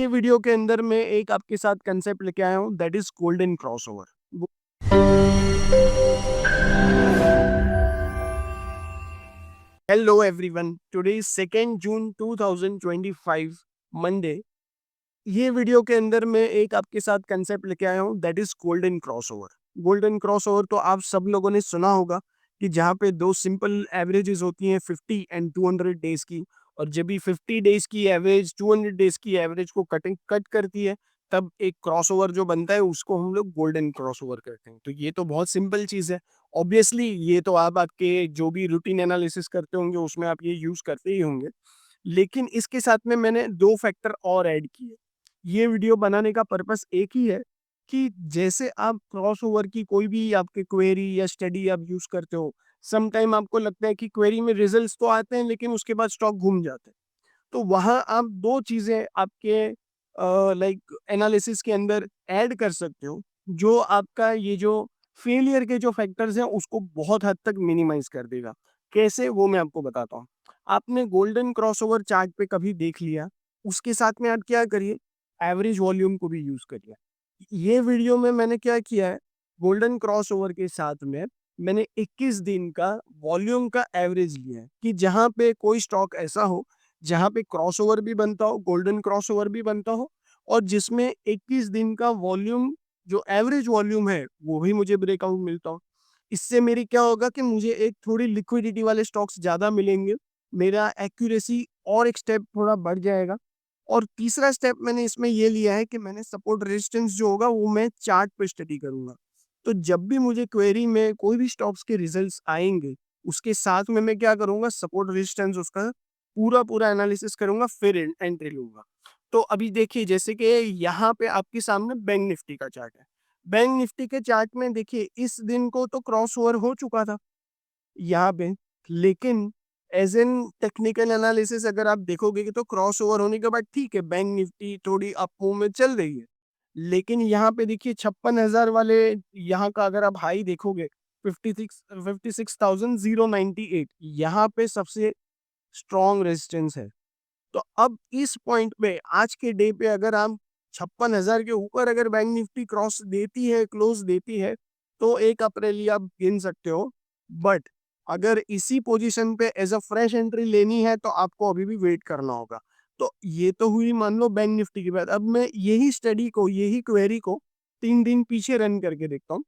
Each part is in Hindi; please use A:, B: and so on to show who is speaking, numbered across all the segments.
A: ये वीडियो के अंदर मैं एक आपके साथ कंसेप्ट लेके आया हूँ that is golden crossover. Hello everyone, today is 2 June 2025 Monday. ये वीडियो के अंदर मैं एक आपके साथ कंसेप्ट लेके आया हूँ that is golden crossover. Golden crossover तो आप सब लोगों ने सुना होगा कि जहाँ पे दो सिंपल एवरेजेस होती हैं 50 एंड 200 डेज की, और जब भी 50 डेज की एवरेज 200 डेज की एवरेज को कट करती है तब एक क्रॉसओवर जो बनता है उसको हम लोग गोल्डन क्रॉसओवर कहते हैं। तो ये तो बहुत सिंपल चीज़ है। ऑब्वियसली ये तो आप आपके जो भी रूटीन एनालिसिस करते होंगे उसमें आप ये यूज़ करते ही होंगे, लेकिन इसके साथ में मैंने दो फैक्टर और ऐड किए। ये वीडियो बनाने का पर्पस एक ही है कि जैसे आप क्रॉसओवर की कोई भी आपकी क्वेरी या स्टडी आप यूज़ करते हो, सम टाइम आपको लगता है कि क्वेरी में रिजल्ट्स तो आते हैं लेकिन उसके बाद स्टॉक घूम जाते हैं। तो वहाँ आप 2 चीज़ें आपके लाइक एनालिसिस के अंदर ऐड कर सकते हो, जो आपका ये जो फेलियर के जो फैक्टर्स हैं उसको बहुत हद तक मिनिमाइज़ कर देगा। कैसे, वो मैं आपको बताता हूँ। आपने गोल्डन क्रॉसओवर चार्ट पे कभी देख लिया, उसके साथ में आप क्या करिए, एवरेज वॉल्यूम को भी यूज़ करिए। ये वीडियो में मैंने क्या किया है, गोल्डन क्रॉसओवर के साथ में मैंने 21 दिन का वॉल्यूम का एवरेज लिया है कि जहाँ पे कोई स्टॉक ऐसा हो जहाँ पे क्रॉसओवर भी बनता हो, गोल्डन क्रॉसओवर भी बनता हो, और जिसमें 21 दिन का वॉल्यूम जो एवरेज वॉल्यूम है वो भी मुझे ब्रेकआउट मिलता हो। इससे मेरी क्या होगा कि मुझे एक थोड़ी लिक्विडिटी वाले स्टॉक्स ज़्यादा मिलेंगे, मेरा एक्यूरेसी और एक स्टेप थोड़ा बढ़ जाएगा। और तीसरा स्टेप मैंने इसमें ये लिया है कि मैंने सपोर्ट रेजिस्टेंस जो होगा वो मैं चार्ट पे स्टडी करूँगा। तो जब भी मुझे क्वेरी में कोई भी स्टॉक्स के रिजल्ट्स आएँगे, उसके साथ में मैं क्या करूँगा, सपोर्ट रेजिस्टेंस उसका पूरा एनालिसिस करूँगा, फिर एंट्री लूँगा। तो अभी देखिए जैसे कि यहाँ पे आपके सामने बैंक निफ्टी का चार्ट है। बैंक निफ्टी के चार्ट में देखिए इस दिन को तो क्रॉसओवर हो चुका था यहाँ पे, लेकिन एज़ एन टेक्निकल एनालिसिस अगर आप देखोगे कि तो क्रॉसओवर होने के बाद ठीक है, बैंक निफ्टी थोड़ी अप मूव में चल रही है। लेकिन यहाँ पे देखिए 56,000 वाले यहाँ का अगर आप हाई देखोगे 56,098 यहाँ पे सबसे स्ट्रॉन्ग रेजिस्टेंस है। तो अब इस पॉइंट पे आज के डे पे अगर हम 56,000 के ऊपर अगर बैंक निफ्टी क्रॉस देती है, क्लोज देती है, तो 1 अप्रैल ही आप गिन सकते हो। बट अगर इसी पोजीशन पे एज अ फ्रेश एंट्री लेनी है तो आपको अभी भी वेट करना होगा। तो ये तो हुई मान लो बैंक निफ्टी की बात। अब मैं यही स्टडी को, यही क्वेरी को 3 दिन पीछे रन करके देखता हूँ।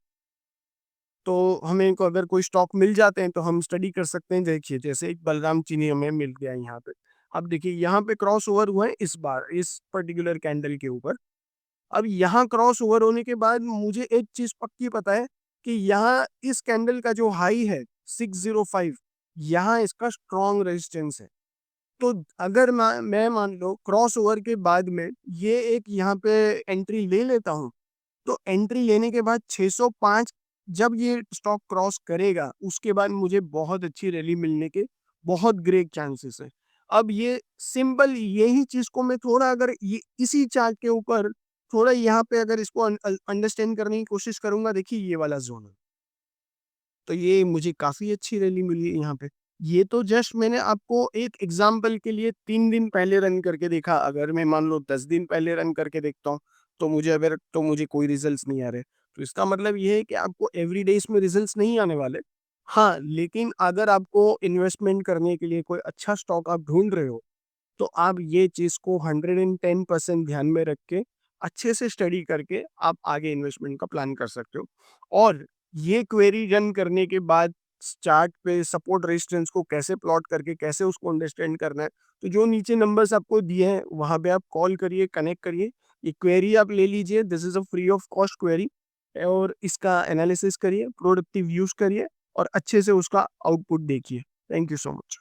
A: तो हमें को अगर कोई स्टॉक मिल जाते हैं तो हम स्टडी कर सकते हैं। देखिए जैसे एक बलराम चीनी हमें मिल गया यहाँ पे। अब देखिए यहाँ पे क्रॉस ओवर हुआ है इस बार इस पर्टिकुलर कैंडल के ऊपर। अब यहाँ क्रॉस ओवर होने के बाद मुझे एक चीज़ पक्की पता है कि यहाँ इस कैंडल का जो हाई है 605, यहाँ इसका स्ट्रॉन्ग रेजिस्टेंस है। तो अगर मैं मान लो क्रॉस ओवर के बाद में ये एक यहाँ पे एंट्री ले लेता हूँ, तो एंट्री लेने के बाद 605 जब ये स्टॉक क्रॉस करेगा, उसके बाद मुझे बहुत अच्छी रैली मिलने के बहुत ग्रेट चांसेस है। अब ये सिंपल यही चीज़ को मैं थोड़ा अगर ये इसी चार्ट के ऊपर थोड़ा यहाँ पे अगर इसको अंडरस्टैंड करने की कोशिश करूँगा, देखिए ये वाला ज़ोन है। तो ये मुझे काफ़ी अच्छी रैली मिली है यहाँ पे। ये तो जस्ट मैंने आपको एक एग्ज़ाम्पल के लिए 3 दिन पहले रन करके देखा, अगर मैं मान लो 10 दिन पहले रन करके देखता हूँ, तो मुझे कोई रिज़ल्ट्स नहीं आ रहे। तो इसका मतलब ये है कि आपको एवरी डे इसमें रिज़ल्ट्स नहीं आने वाले। हाँ, लेकिन अगर आपको इन्वेस्टमेंट करने के लिए कोई अच्छा स्टॉक आप ढूँढ रहे हो, तो आप ये चीज़ को 110% ध्यान में रख के, अच्छे से स्टडी करके आप आगे इन्वेस्टमेंट का प्लान कर सकते हो। और ये क्वेरी रन करने के बाद चार्ट पे सपोर्ट रेजिस्टेंस को कैसे प्लॉट करके कैसे उसको अंडरस्टैंड करना है, तो जो नीचे नंबर्स आपको दिए हैं, वहाँ पे आप कॉल करिए, कनेक्ट करिए। ये क्वेरी आप ले लीजिए, this is a free of cost query, और इसका एनालिसिस करिए, प्रोडक्टिव यूज़ करिए और अच्छे से उसका आउटपुट देखिए। Thank you so much.